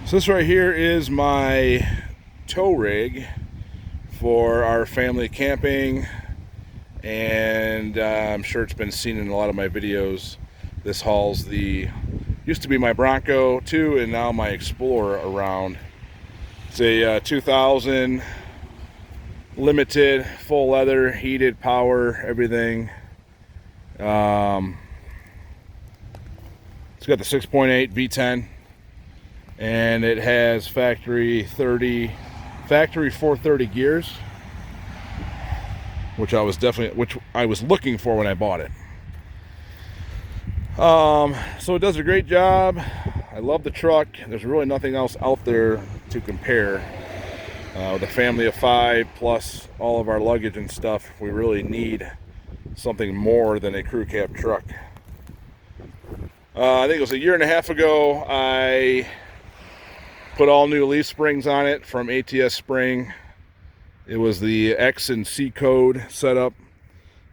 So this right here is my tow rig for our family camping, and I'm sure it's been seen in a lot of my videos. This hauls the, used to be my Bronco too, and now my Explorer around. It's a 2000 limited, full leather, heated, power, everything. It's got the 6.8 V10. And it has factory 430 gears, which I was looking for when I bought it. So it does a great job. I love the truck. There's really nothing else out there to compare. With a family of 5 plus all of our luggage and stuff, we really need something more than a crew cab truck. I think it was a year and a half ago I put all new leaf springs on it from ATS Spring. It was the X and C code setup.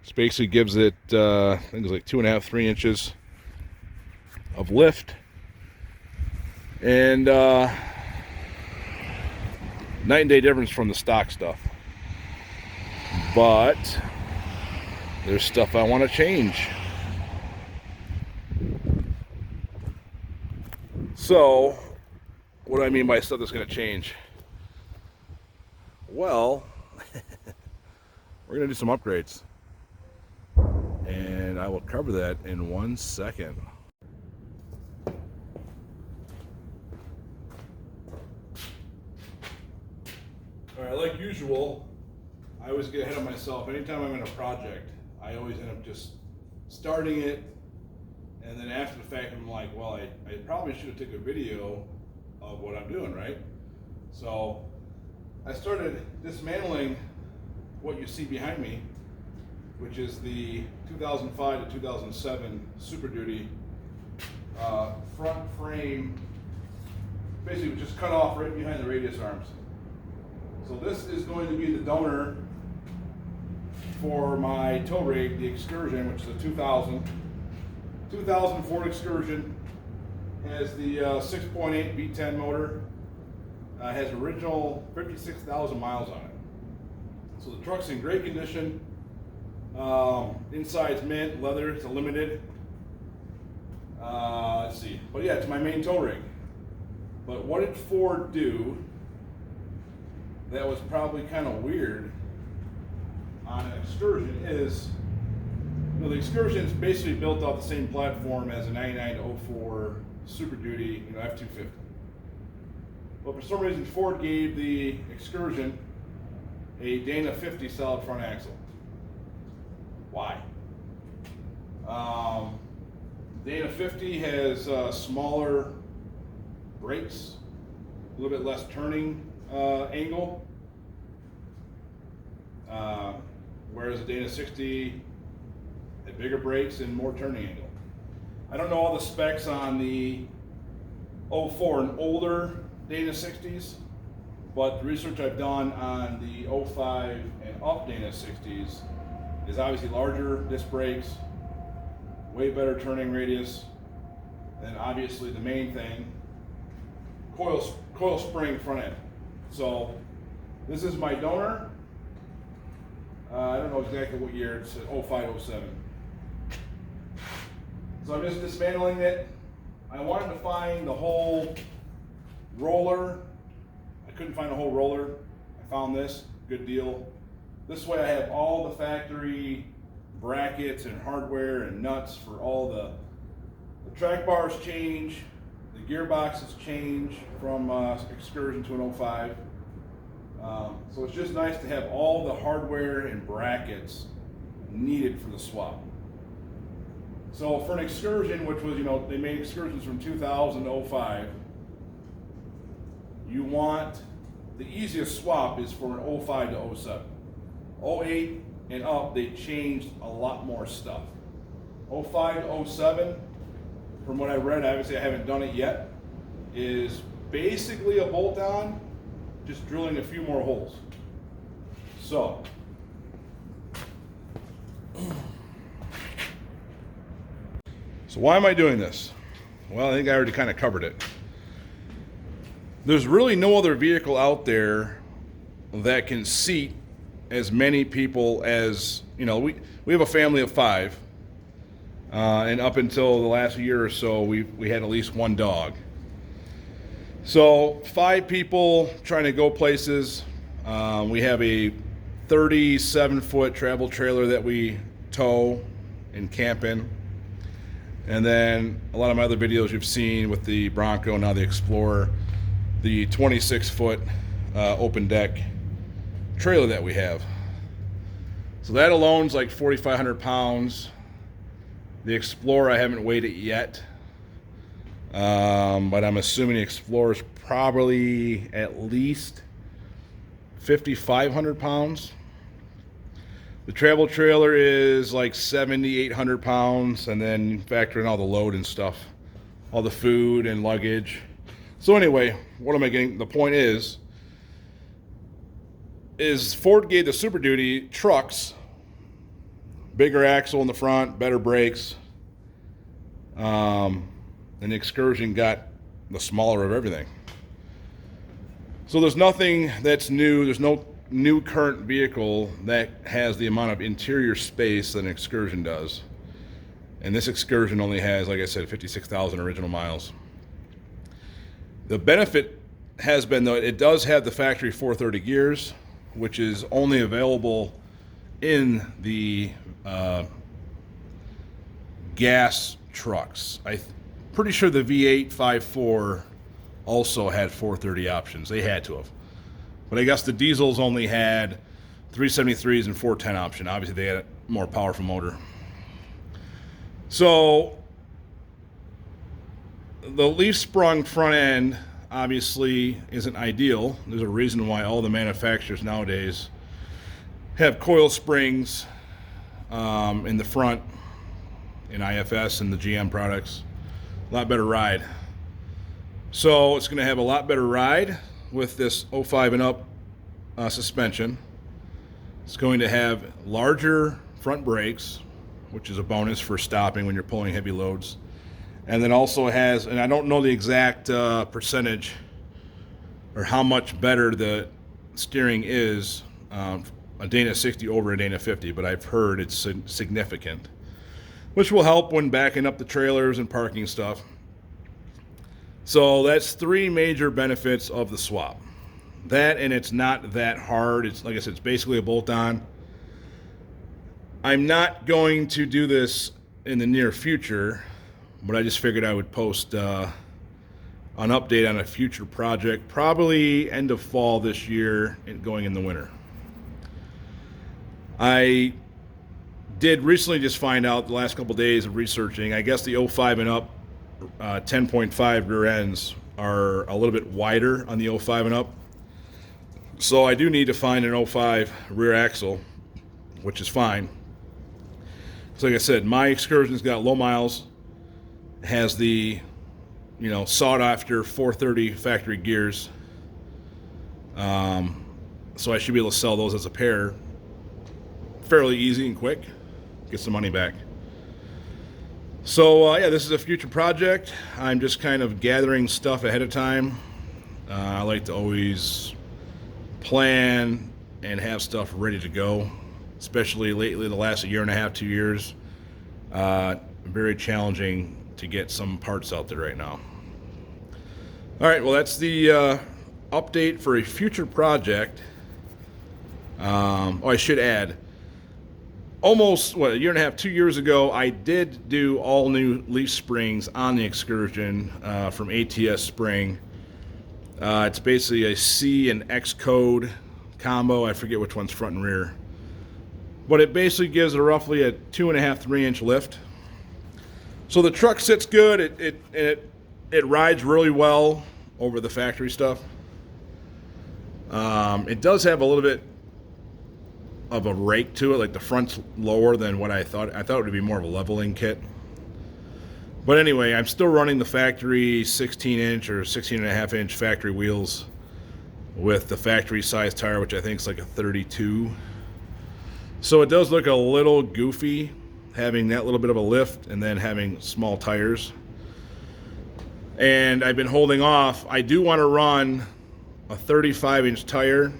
This basically gives it, I think it's like 2.5, 3 inches of lift. And night and day difference from the stock stuff. But there's stuff I want to change. So, what do I mean by stuff that's going to change? Well, we're going to do some upgrades. And I will cover that in 1 second. Alright, like usual, I always get ahead of myself. Anytime I'm in a project, I always end up just starting it. And then after the fact, I'm like, well, I probably should have taken a video of what I'm doing, right? So I started dismantling what you see behind me, which is the 2005 to 2007 Super Duty front frame. Basically just cut off right behind the radius arms. So this is going to be the donor for my tow rig, the Excursion, which is a 2000 Ford Excursion. Has the 6.8 V10 motor. Has original 56,000 miles on it. So the truck's in great condition. Inside's mint, leather, it's a limited. Let's see. But yeah, it's my main tow rig. But what did Ford do that was probably kind of weird on an Excursion is, you know, the Excursion is basically built off the same platform as a 99 to 04 Super Duty, you know, F250. But for some reason, Ford gave the Excursion a Dana 50 solid front axle. Why? Dana 50 has smaller brakes, a little bit less turning angle, whereas the Dana 60 had bigger brakes and more turning angle. I don't know all the specs on the 04 and older Dana 60s, but the research I've done on the 05 and up Dana 60s is obviously larger disc brakes, way better turning radius, and obviously the main thing, coil spring front end. So this is my donor. I don't know exactly what year, it's 05, 07. So I'm just dismantling it. I wanted to find the whole roller. I couldn't find a whole roller. I found this, good deal. This way I have all the factory brackets and hardware and nuts for all the track bars change, the gearboxes change from Excursion to an 05. So it's just nice to have all the hardware and brackets needed for the swap. So for an Excursion, which was, you know, they made Excursions from 2000 to 05, you want, the easiest swap is for an 05 to 07. 08 and up, they changed a lot more stuff. 05 to 07, from what I read, obviously I haven't done it yet, is basically a bolt-on, just drilling a few more holes. So, why am I doing this? Well, I think I already kind of covered it. There's really no other vehicle out there that can seat as many people as, we have a family of 5. And up until the last year or so, we had at least 1 dog. So 5 people trying to go places. We have a 37-foot travel trailer that we tow and camp in. And then a lot of my other videos you've seen with the Bronco, now the Explorer, the 26-foot open deck trailer that we have. So that alone's like 4,500 pounds. The Explorer, I haven't weighed it yet. But I'm assuming the Explorer's probably at least 5,500 pounds. The travel trailer is like 7,800 pounds, and then factor in all the load and stuff, all the food and luggage. So anyway, what am I getting? The point is Ford gave the Super Duty trucks bigger axle in the front, better brakes, and the Excursion got the smaller of everything. So there's nothing that's new. There's no new current vehicle that has the amount of interior space that an Excursion does. And this Excursion only has, like I said, 56,000 original miles. The benefit has been, though, it does have the factory 430 gears, which is only available in the gas trucks. I'm pretty sure the V8 5.4 also had 430 options. They had to have. But I guess the diesels only had 373s and 410 option. Obviously, they had a more powerful motor. So the leaf sprung front end obviously isn't ideal. There's a reason why all the manufacturers nowadays have coil springs in the front in IFS and the GM products. A lot better ride. So it's going to have a lot better ride with this 05 and up suspension. It's going to have larger front brakes, which is a bonus for stopping when you're pulling heavy loads. And then also has, and I don't know the exact percentage or how much better the steering is, a Dana 60 over a Dana 50, but I've heard it's significant, which will help when backing up the trailers and parking stuff. So that's 3 major benefits of the swap. That, and it's not that hard. It's, like I said, it's basically a bolt-on. I'm not going to do this in the near future, but I just figured I would post an update on a future project, probably end of fall this year and going in the winter. I did recently just find out the last couple days of researching, I guess the 05 and up 10.5 rear ends are a little bit wider on the 05 and up. So I do need to find an 05 rear axle, which is fine. So like I said, my Excursion's got low miles, has the, sought after 430 factory gears. So I should be able to sell those as a pair fairly easy and quick, get some money back. So yeah, this is a future project. I'm just kind of gathering stuff ahead of time. I like to always plan and have stuff ready to go, especially lately, the last year and a half, 2 years. Very challenging to get some parts out there right now. All right, well, that's the update for a future project. I should add, almost, a year and a half, 2 years ago, I did do all new leaf springs on the Excursion from ATS Spring. It's basically a C and X code combo. I forget which one's front and rear. But it basically gives it roughly a 2.5, 3-inch lift. So the truck sits good. It rides really well over the factory stuff. It does have a little bit of a rake to it, like the front's lower than what I thought. I thought it would be more of a leveling kit. But anyway, I'm still running the factory 16-inch or 16.5-inch factory wheels with the factory size tire, which I think is like a 32. So it does look a little goofy having that little bit of a lift and then having small tires. and I've been holding off. I do want to run a 35-inch tire,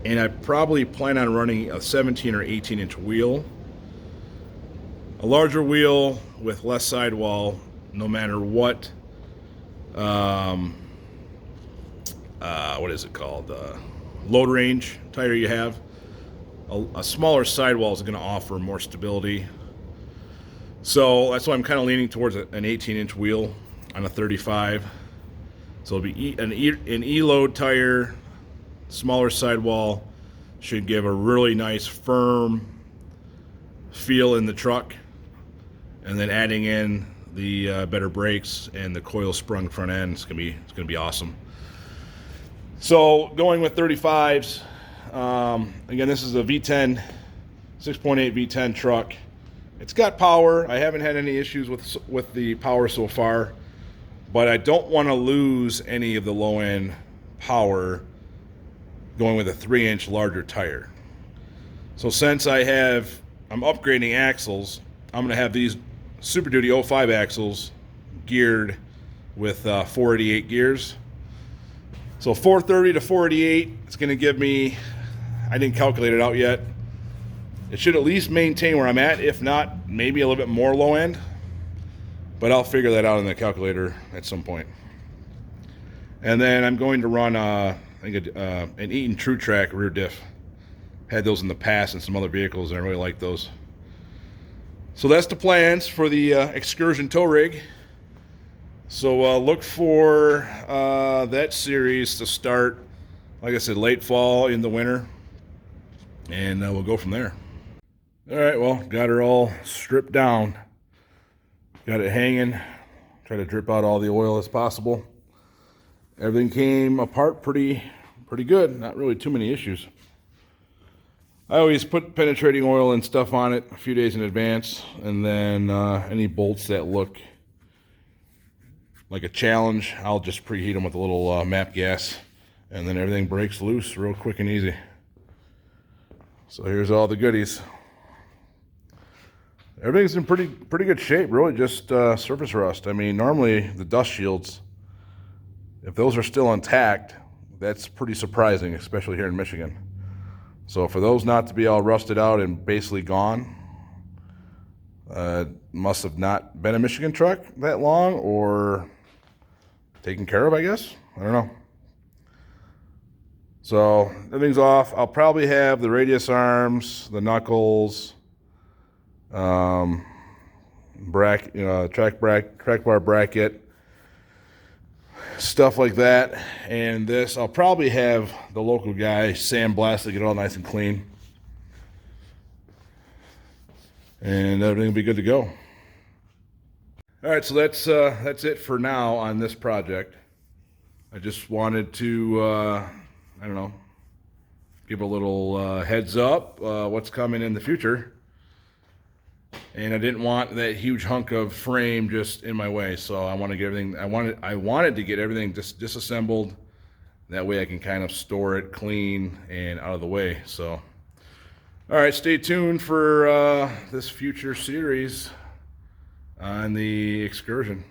and I probably plan on running a 17 or 18-inch wheel. A larger wheel with less sidewall, no matter what what is it called? Load range tire you have. A smaller sidewall is going to offer more stability. So that's why I'm kind of leaning towards an 18-inch wheel on a 35. So it'll be an E-load tire, smaller sidewall, should give a really nice firm feel in the truck. And then adding in the better brakes and the coil sprung front end, it's gonna be awesome. So going with 35s. Again, this is a V10, 6.8 V10 truck. It's got power. I haven't had any issues with the power so far, but I don't want to lose any of the low-end power going with a 3-inch larger tire. So since I'm upgrading axles, I'm going to have these Super Duty 05 axles geared with 488 gears. So 430 to 488, it's going to give me, I didn't calculate it out yet, it should at least maintain where I'm at, if not maybe a little bit more low end, but I'll figure that out in the calculator at some point. And then I'm going to run an Eaton True Track rear diff. Had those in the past in some other vehicles, and I really like those. So that's the plans for the Excursion tow rig. So look for that series to start, like I said, late fall, in the winter, and we'll go from there. All right, well, got her all stripped down. Got it hanging. Try to drip out all the oil as possible. Everything came apart pretty good. Not really too many issues. I always put penetrating oil and stuff on it a few days in advance, and then any bolts that look like a challenge, I'll just preheat them with a little MAP gas, and then everything breaks loose real quick and easy. So here's all the goodies. Everything's in pretty good shape, really, just surface rust. I mean, normally the dust shields, if those are still intact, that's pretty surprising, especially here in Michigan. So for those not to be all rusted out and basically gone, must have not been a Michigan truck that long, or taken care of, I guess. I don't know. So everything's off. I'll probably have the radius arms, the knuckles, track bar bracket, stuff like that. And this, I'll probably have the local guy sandblast to get it all nice and clean, and everything will be good to go. All right, so that's it for now on this project. I just wanted to I don't know, give a little heads up what's coming in the future. And I didn't want that huge hunk of frame just in my way, so I want to get everything. I wanted to get everything just disassembled. That way I can kind of store it clean and out of the way. So, all right, stay tuned for this future series on the Excursion.